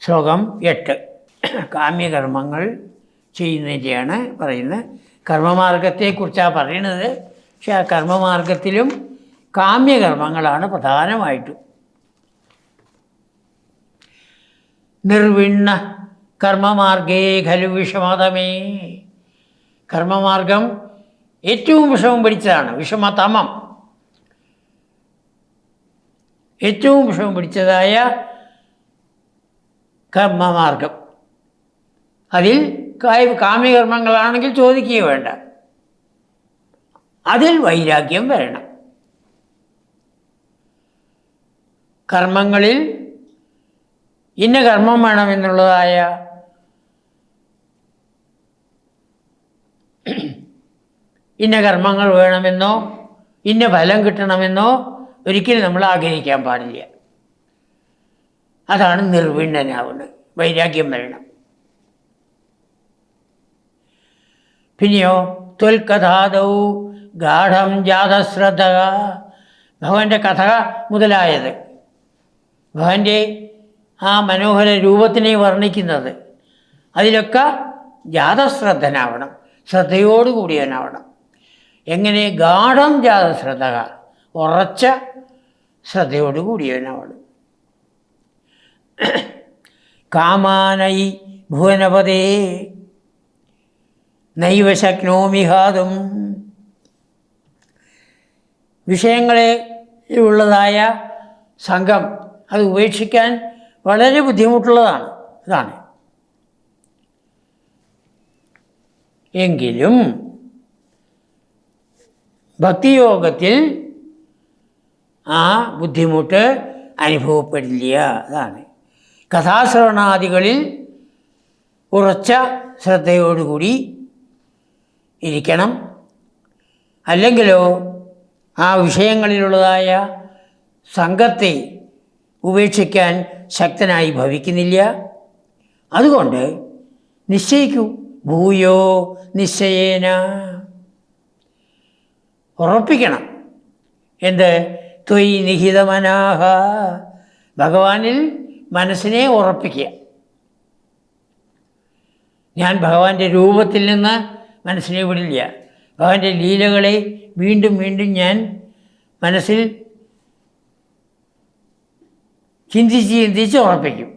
ശ്ലോകം 8. കാമ്യകർമ്മങ്ങൾ ചെയ്യുന്നതിൻ്റെയാണ് പറയുന്നത്. കർമ്മമാർഗത്തെക്കുറിച്ചാണ് പറയുന്നത്. പക്ഷെ ആ കർമ്മമാർഗത്തിലും കാമ്യകർമ്മങ്ങളാണ് പ്രധാനമായിട്ടും. നിർവിണ്ണ കർമ്മമാർഗേ ഖലു വിഷമതമേ. കർമ്മമാർഗം ഏറ്റവും വിഷമം പിടിച്ചതാണ്. വിഷമതമം, ഏറ്റവും വിഷമം പിടിച്ചതായ കർമ്മമാർഗം. അതിൽ കാമ്യകർമ്മങ്ങളാണെങ്കിൽ ചോദിക്കുകയും വേണ്ട, അതിൽ വൈരാഗ്യം വരണം. കർമ്മങ്ങളിൽ ഇന്ന കർമ്മം വേണമെന്നുള്ളതായ ഇന്ന കർമ്മങ്ങൾ വേണമെന്നോ ഇന്ന ഫലം കിട്ടണമെന്നോ ഒരിക്കലും നമ്മൾ ആഗ്രഹിക്കാൻ പാടില്ല. അതാണ് നിർവിണ്ണനാവുന്നത്. വൈരാഗ്യം വരണം. പിന്നെയോ ത്വൽകഥാദൗ ഗാഠം ജാതശ്രദ്ധ. ഭഗവാന്റെ കഥ മുതലായത്, ഭഗവാന്റെ ആ മനോഹര രൂപത്തിനെ വർണ്ണിക്കുന്നത്, അതിലൊക്കെ ജാതശ്രദ്ധനാവണം, ശ്രദ്ധയോടുകൂടിയവനാവണം. എങ്ങനെ? ഗാഠം ജാതശ്രദ്ധ, ഉറച്ച ശ്രദ്ധയോടുകൂടിയവനാവണം. കാമാനൈ ഭുവനപദേ നൈവ ശക്നോമി ഹാതും. വിഷയങ്ങളെ ഉള്ളതായ സംഘം അത് ഉപേക്ഷിക്കാൻ വളരെ ബുദ്ധിമുട്ടുള്ളതാണ്. ഇതാണ്. എങ്കിലും ഭക്തിയോഗത്തിൽ ആ ബുദ്ധിമുട്ട് അനുഭവപ്പെടില്ല. അതാണ്. കഥാശ്രവണാദികളിൽ ഉറച്ച ശ്രദ്ധയോടുകൂടി ഇരിക്കണം. അല്ലെങ്കിലോ ആ വിഷയങ്ങളിലുള്ളതായ സംഘത്തെ ഉപേക്ഷിക്കാൻ ശക്തനായി ഭവിക്കുന്നില്ല. അതുകൊണ്ട് നിശ്ചയിക്കൂ. ഭൂയോ നിശ്ചയേന. ഉറപ്പിക്കണം. എന്ത്? ത്വയി നിഹിതമനാഹ. ഭഗവാനിൽ മനസ്സിനെ ഉറപ്പിക്കുക. ഞാൻ ഭഗവാന്റെ രൂപത്തിൽ നിന്ന് മനസ്സിനെ വിടില്ല. ഭഗവാന്റെ ലീലകളെ വീണ്ടും വീണ്ടും ഞാൻ മനസ്സിൽ ചിന്തിച്ച് ചിന്തിച്ച് ഉറപ്പിക്കും.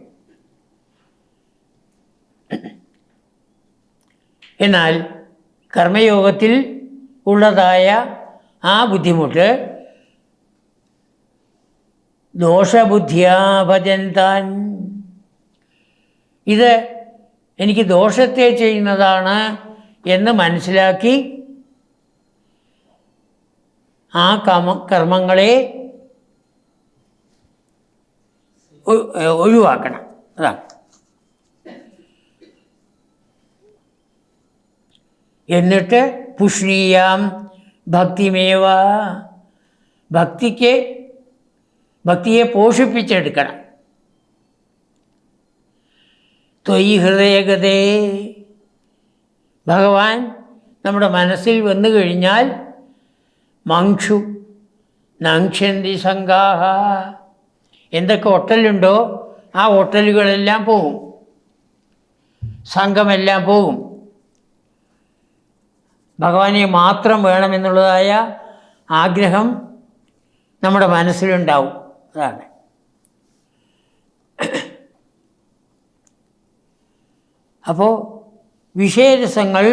എന്നാൽ കർമ്മയോഗത്തിൽ ഉള്ളതായ ആ ബുദ്ധിമുട്ട് ദോഷബുദ്ധിയാ ഭജന്താൻ. ഇത് എനിക്ക് ദോഷത്തെ ചെയ്യുന്നതാണ് എന്ന് മനസ്സിലാക്കി ആ കർമ്മങ്ങളെ ഒഴിവാക്കണം. അതാണ്. എന്നിട്ട് പുഷ്ണീയാം ഭക്തിമേവ. ഭക്തിയെ പോഷിപ്പിച്ചെടുക്കണം. ത്വയി ഹൃദയഗതേ. ഭഗവാൻ നമ്മുടെ മനസ്സിൽ വന്നു കഴിഞ്ഞാൽ മങ്ഷു നങ്ഷന്തി സംഘാഹ. എന്തൊക്കെ ഒട്ടലുണ്ടോ ആ ഒട്ടലുകളെല്ലാം പോകും, സംഘമെല്ലാം പോകും. ഭഗവാനെ മാത്രം വേണമെന്നുള്ളതായ ആഗ്രഹം നമ്മുടെ മനസ്സിലുണ്ടാവും. അതാണ്. അപ്പോൾ വിഷയരസങ്ങൾ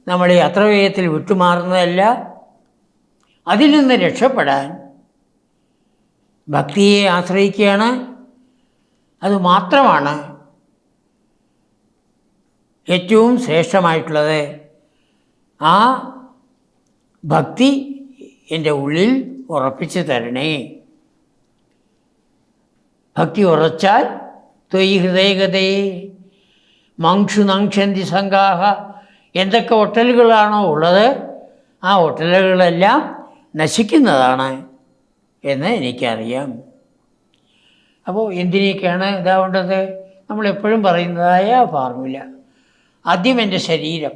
നമ്മളെ അത്ര വേഗത്തിൽ വിട്ടുമാറുന്നതല്ല. അതിൽ നിന്ന് രക്ഷപ്പെടാൻ ഭക്തിയെ ആശ്രയിക്കുകയാണ്. അതുമാത്രമാണ് ഏറ്റവും ശ്രേഷ്ഠമായിട്ടുള്ളത്. ആ ഭക്തി എൻ്റെ ഉള്ളിൽ ഉറപ്പിച്ചു തരണേ. ഭക്തി ഉറച്ചാൽ ത്വയി ഹൃദയഗതേ മങ്ഷു നങ്ഷന്തി സംഘാഹ. എന്തൊക്കെ ഒട്ടലുകളാണോ ഉള്ളത് ആ ഒട്ടലുകളെല്ലാം നശിക്കുന്നതാണ് എന്ന് എനിക്കറിയാം. അപ്പോൾ എന്തിനൊക്കെയാണ് ഇതാവേണ്ടത്? നമ്മളെപ്പോഴും പറയുന്നതായ ഫോർമുല. ആദ്യം എൻ്റെ ശരീരം.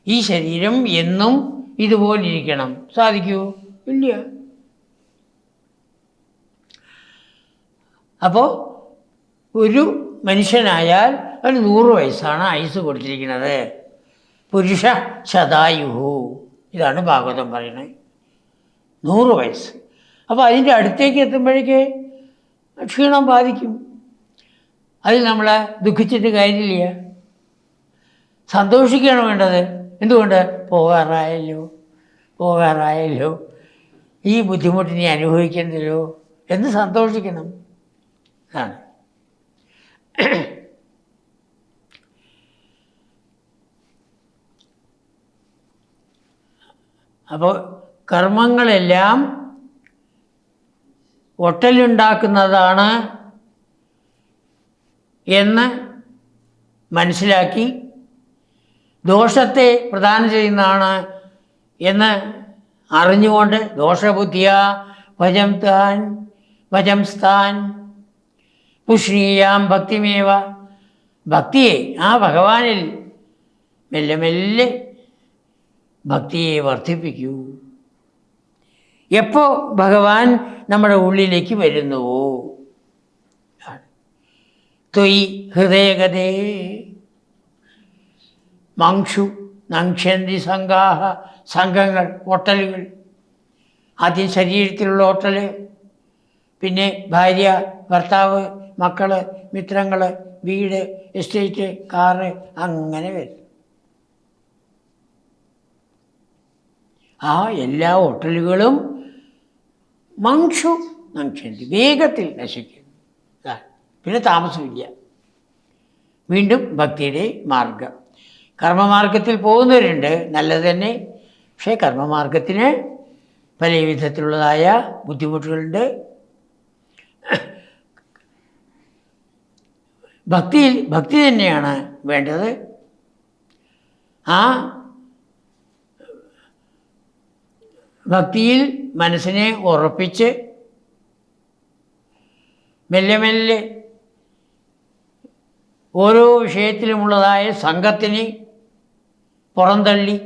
ഈ ശരീരം എന്നും ഇതുപോലിരിക്കണം. സാധിക്കുമോ? ഇല്ല. അപ്പോൾ ഒരു മനുഷ്യനായാൽ അവന് 100 വയസ്സാണ് ആയുസ് കൊടുത്തിരിക്കുന്നത്. പുരുഷ ശതായുഹു, ഇതാണ് ഭാഗവതം പറയുന്നത്. 100 വയസ്സ്. അപ്പോൾ അതിൻ്റെ അടുത്തേക്ക് എത്തുമ്പോഴേക്ക് ക്ഷീണം ബാധിക്കും. അതിൽ നമ്മൾ ദുഃഖിച്ചിട്ട് കാര്യമില്ല, സന്തോഷിക്കുകയാണ് വേണ്ടത്. എന്തുകൊണ്ട്? പോകാറായല്ലോ, ഈ ബുദ്ധിമുട്ടിനെ അനുഭവിക്കേണ്ടല്ലോ എന്ന് സന്തോഷിക്കണം. അതാണ്. അപ്പോൾ കർമ്മങ്ങളെല്ലാം ഒട്ടലുണ്ടാക്കുന്നതാണ് എന്ന് മനസ്സിലാക്കി ദോഷത്തെ പ്രദാനം ചെയ്യുന്നതാണ് എന്ന് അറിഞ്ഞുകൊണ്ട് ദോഷബുദ്ധിയ ഭജംസ്ഥാൻ പുഷ്ണീയാം ഭക്തിമേവ, ഭക്തിയെ, ആ ഭഗവാനിൽ മെല്ലെ മെല്ലെ ഭക്തിയെ വർദ്ധിപ്പിക്കൂ. എപ്പോൾ ഭഗവാൻ നമ്മുടെ ഉള്ളിലേക്ക് വരുന്നുവോ, ത്വയി ഹൃദയഗതേ മംക്ഷു നങ്ഷ്യന്തി സംഘാഹ, സംഘങ്ങൾ, ഒട്ടലുകൾ. ആദ്യം ശരീരത്തിലുള്ള ഒട്ടൽ, പിന്നെ ഭാര്യ, ഭർത്താവ്, മക്കൾ, മിത്രങ്ങൾ, വീട്, എസ്റ്റേറ്റ്, കാറ്, അങ്ങനെ വരും. ആ എല്ലാ ഒട്ടലുകളും മംക്ഷു നങ്ഷ്യന്തി, വേഗത്തിൽ നശിക്കും. പിന്നെ താമസമില്ല. വീണ്ടും ഭക്തിയുടെ മാർഗം. കർമ്മമാർഗത്തിൽ പോകുന്നവരുണ്ട്, നല്ലത് തന്നെ. പക്ഷേ കർമ്മമാർഗത്തിന് പല വിധത്തിലുള്ളതായ ബുദ്ധിമുട്ടുകളുണ്ട്. ഭക്തി തന്നെയാണ് വേണ്ടത്. ആ ഭക്തിയിൽ മനസ്സിനെ ഉറപ്പിച്ച് മെല്ലെ മെല്ലെ ഓരോ വിഷയത്തിലുമുള്ളതായ സംഘത്തിനെ പുറന്തള്ളി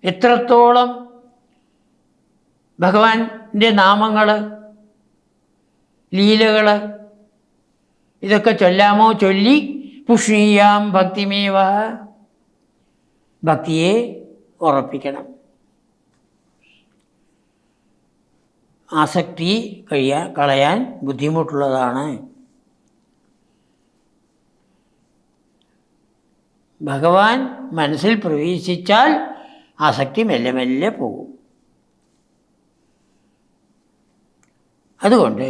എത്രത്തോളം ഭഗവാന്റെ നാമങ്ങൾ, ലീലകൾ, ഇതൊക്കെ ചൊല്ലാമോ ചൊല്ലി പുഷ്ണീയാം ഭക്തിമേവ, ഭക്തിയെ ഉറപ്പിക്കണം. ആസക്തി കളയാൻ ബുദ്ധിമുട്ടുള്ളതാണ്. ഭഗവാൻ മനസ്സിൽ പ്രവേശിച്ചാൽ ആസക്തി മെല്ലെ മെല്ലെ പോകും. അതുകൊണ്ട്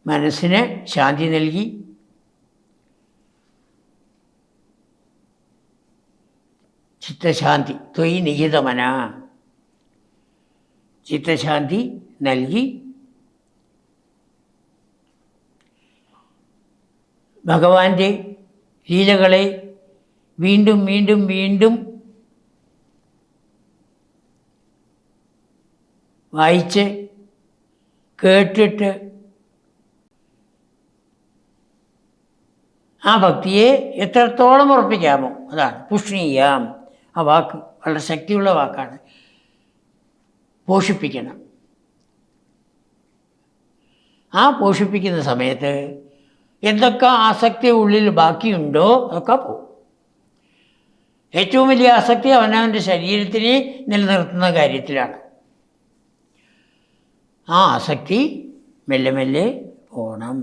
മനസ്സിന് ശാന്തി നൽകി ചിത്തശാന്തി, ത്വയി നിഹിതമന, ചിത്തശാന്തി നൽകി ഭഗവാന്റെ ലീലകളെ വീണ്ടും വീണ്ടും വീണ്ടും വായിച്ച് കേട്ടിട്ട് ആ ഭക്തിയെ എത്രത്തോളം ഉറപ്പിക്കാമോ, അതാണ് പുഷ്ണീയാം. ആ വാക്ക് വളരെ ശക്തിയുള്ള വാക്കാണ്. പോഷിപ്പിക്കണം. ആ പോഷിപ്പിക്കുന്ന സമയത്ത് എന്തൊക്കെ ആസക്തി ഉള്ളിൽ ബാക്കിയുണ്ടോ അതൊക്കെ പോകും. ഏറ്റവും വലിയ ആസക്തി അവനവൻ്റെ ശരീരത്തിനെ നിലനിർത്തുന്ന കാര്യത്തിലാണ്. ആ ആസക്തി മെല്ലെ മെല്ലെ പോകണം.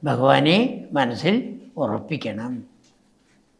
ഭഗവാനെ മനസ്സിൽ ഉറപ്പിക്കണം.